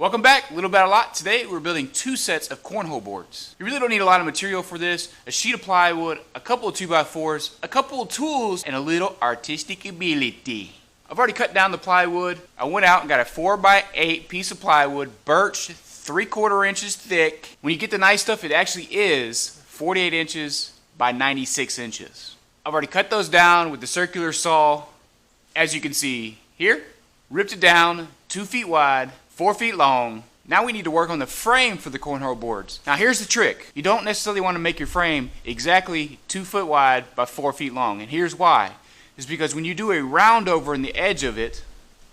Welcome back, Little About a Lot. Today we're building two sets of cornhole boards. You really don't need a lot of material for this. A sheet of plywood, a couple of 2x4s, a couple of tools, and a little artistic ability. I've already cut down the plywood. I went out and got a 4x8 piece of plywood, birch, 3/4 inches thick. When you get the nice stuff, it actually is 48 inches by 96 inches. I've already cut those down with the circular saw. As you can see here, ripped it down 2 feet wide, 4 feet long. Now we need to work on the frame for the cornhole boards. Now here's the trick. You don't necessarily want to make your frame exactly 2 foot wide by 4 feet long. And here's why. It's because when you do a round over in the edge of it,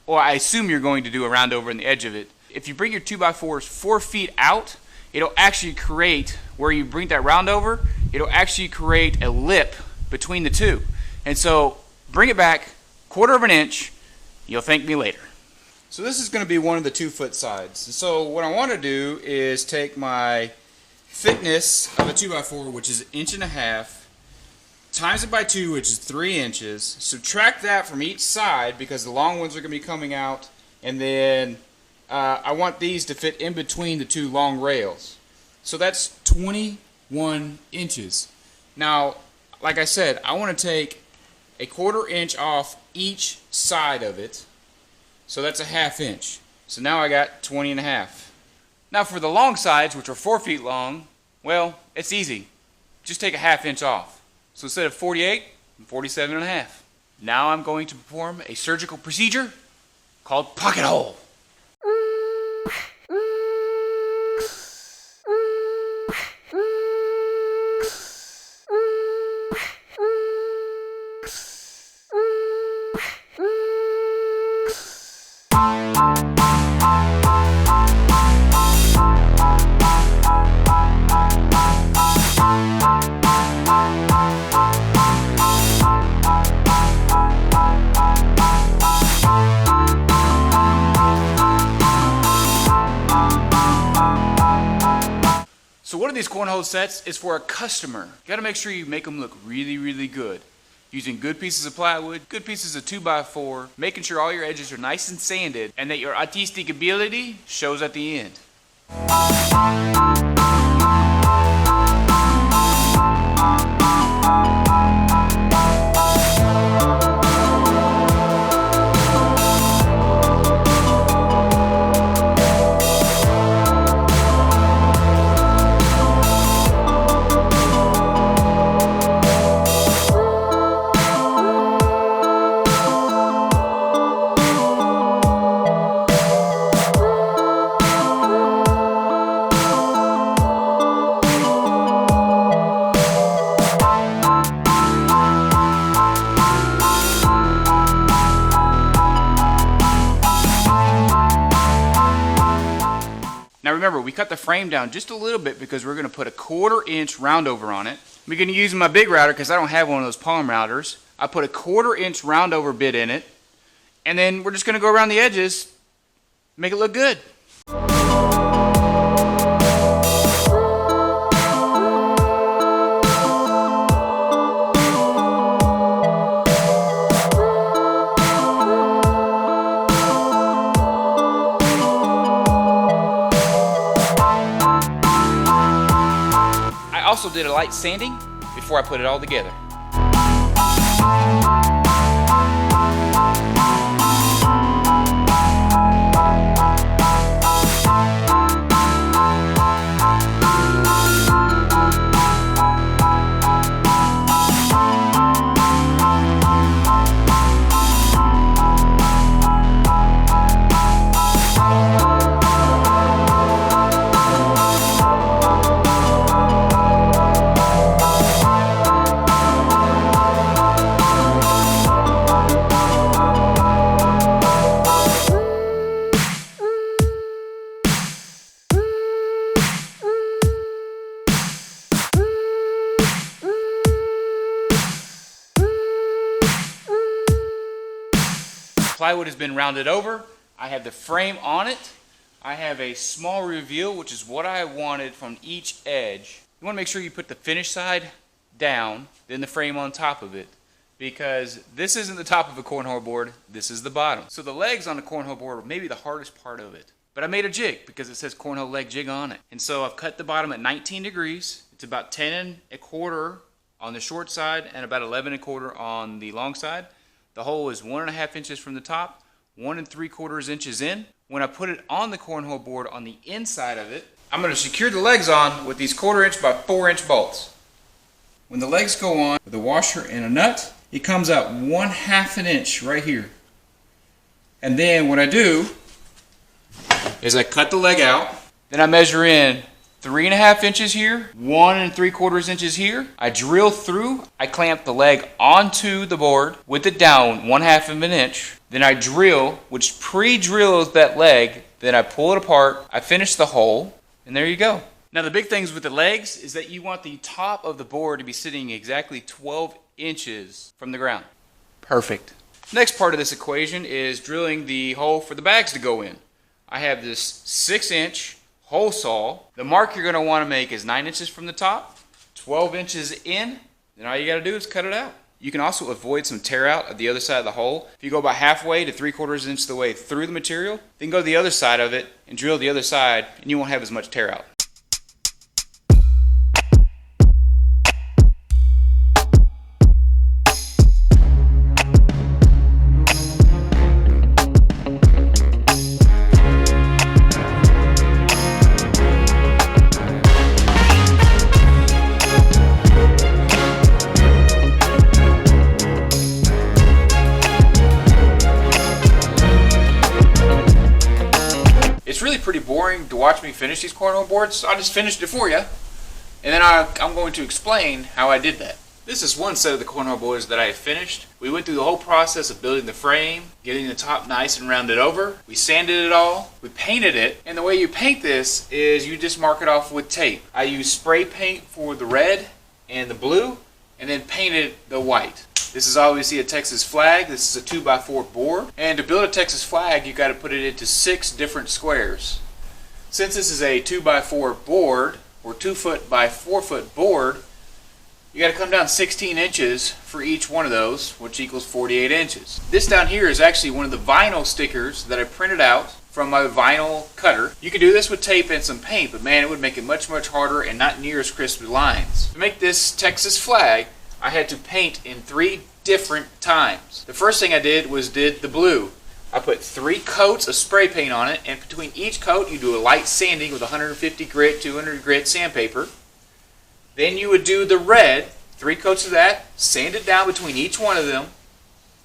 or I assume you're going to do a round over in the edge of it, if you bring your 2x4s 4 feet out, it'll actually create, where you bring that round over, it'll actually create a lip between the two. And so bring it back 1/4 inch. You'll thank me later. So this is going to be one of the 2 foot sides. So what I want to do is take my thickness of a 2x4, which is 1.5 inches, times it by 2, which is 3 inches. Subtract that from each side because the long ones are going to be coming out, and then I want these to fit in between the 2 long rails. So that's 21 inches. Now, like I said, I want to take a 1/4 inch off each side of it. So that's a 1/2 inch. So now I got 20.5. Now for the long sides, which are 4 feet long, well, it's easy. Just take a 1/2 inch off. So instead of 48, 47.5. Now I'm going to perform a surgical procedure called pocket hole. So one of these cornhole sets is for a customer. You gotta make sure you make them look really, really good. Using good pieces of plywood, good pieces of 2x4, making sure all your edges are nice and sanded, and that your artistic ability shows at the end. Now remember, we cut the frame down just a little bit because we're going to put a 1/4 inch round over on it. We're going to use my big router because I don't have one of those palm routers. I put a 1/4 inch round over bit in it, and then we're just going to go around the edges, make it look good. I also did a light sanding before I put it all together. Plywood has been rounded over. I have the frame on it. I have a small reveal, which is what I wanted from each edge. You want to make sure you put the finished side down, then the frame on top of it, because this isn't the top of a cornhole board, this is the bottom. So the legs on the cornhole board are maybe the hardest part of it. But I made a jig because it says cornhole leg jig on it. And so I've cut the bottom at 19 degrees. It's about 10 1/4 on the short side and about 11 1/4 on the long side. The hole is 1.5 inches from the top, 1 3/4 inches in. When I put it on the cornhole board on the inside of it, I'm going to secure the legs on with these 1/4 inch by 4 inch bolts. When the legs go on with a washer and a nut, it comes out 1/2 an inch right here. And then what I do is I cut the leg out, then I measure in 3.5 inches here, 1 3/4 inches here. I drill through, I clamp the leg onto the board with it down 1/2 of an inch. Then I drill, which pre-drills that leg, then I pull it apart, I finish the hole, and there you go. Now the big things with the legs is that you want the top of the board to be sitting exactly 12 inches from the ground. Perfect. Next part of this equation is drilling the hole for the bags to go in. I have this 6-inch hole saw. The mark you're going to want to make is 9 inches from the top, 12 inches in, then all you got to do is cut it out. You can also avoid some tear out at the other side of the hole. If you go about halfway to 3/4 inch of the way through the material, then go to the other side of it and drill the other side, and you won't have as much tear out. It's really pretty boring to watch me finish these cornhole boards, so I just finished it for you. And then I'm going to explain how I did that. This is one set of the cornhole boards that I have finished. We went through the whole process of building the frame, getting the top nice and rounded over. We sanded it all, we painted it, and the way you paint this is you just mark it off with tape. I used spray paint for the red and the blue, and then painted the white. This is obviously a Texas flag. This is a 2x4 board. And to build a Texas flag, you got to put it into 6 different squares. Since this is a 2x4 board, or 2-foot by 4-foot board, you got to come down 16 inches for each one of those, which equals 48 inches. This down here is actually one of the vinyl stickers that I printed out from my vinyl cutter. You could do this with tape and some paint, but man, it would make it much, much harder and not near as crisp lines. To make this Texas flag, I had to paint in 3 different times. The first thing I did was the blue. I put 3 coats of spray paint on it, and between each coat you do a light sanding with 150 grit, 200 grit sandpaper. Then you would do the red, 3 coats of that, sand it down between each one of them,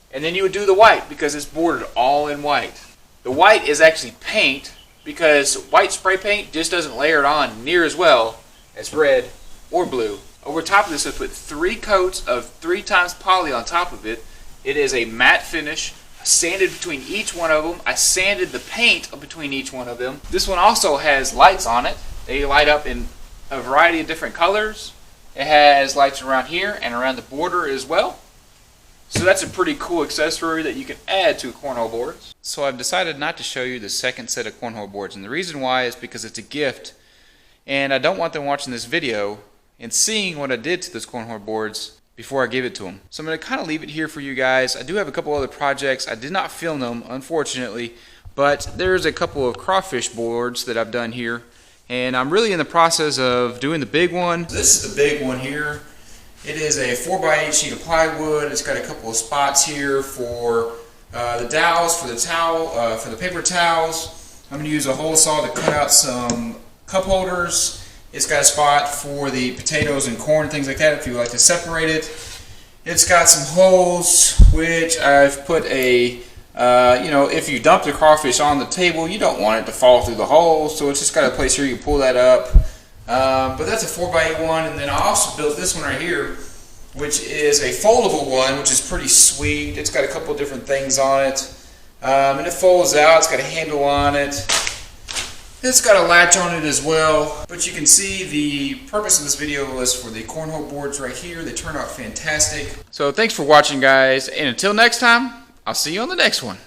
and then you would do the white because it's bordered all in white. The white is actually paint because white spray paint just doesn't layer it on near as well as red or blue. Over top of this, I put 3 coats of 3 times poly on top of it. It is a matte finish. I sanded between each one of them. I sanded the paint between each one of them. This one also has lights on it. They light up in a variety of different colors. It has lights around here and around the border as well. So that's a pretty cool accessory that you can add to cornhole boards. So I've decided not to show you the second set of cornhole boards. And the reason why is because it's a gift. And I don't want them watching this video and seeing what I did to those cornhole boards before I give it to them. So I'm going to kind of leave it here for you guys. I do have a couple other projects. I did not film them, unfortunately, but there's a couple of crawfish boards that I've done here, and I'm really in the process of doing the big one. This is the big one here. It is a 4x8 sheet of plywood. It's got a couple of spots here for the dowels, for the towel, for the paper towels. I'm going to use a hole saw to cut out some cup holders. It's got a spot for the potatoes and corn, things like that, if you like to separate it. It's got some holes, which I've put a, if you dump the crawfish on the table, you don't want it to fall through the holes, so it's just got a place here you can pull that up. But that's a 4x8 one, and then I also built this one right here, which is a foldable one, which is pretty sweet. It's got a couple different things on it, and it folds out. It's got a handle on it. It's got a latch on it as well, but you can see the purpose of this video was for the cornhole boards right here. They turned out fantastic. So thanks for watching, guys, and until next time, I'll see you on the next one.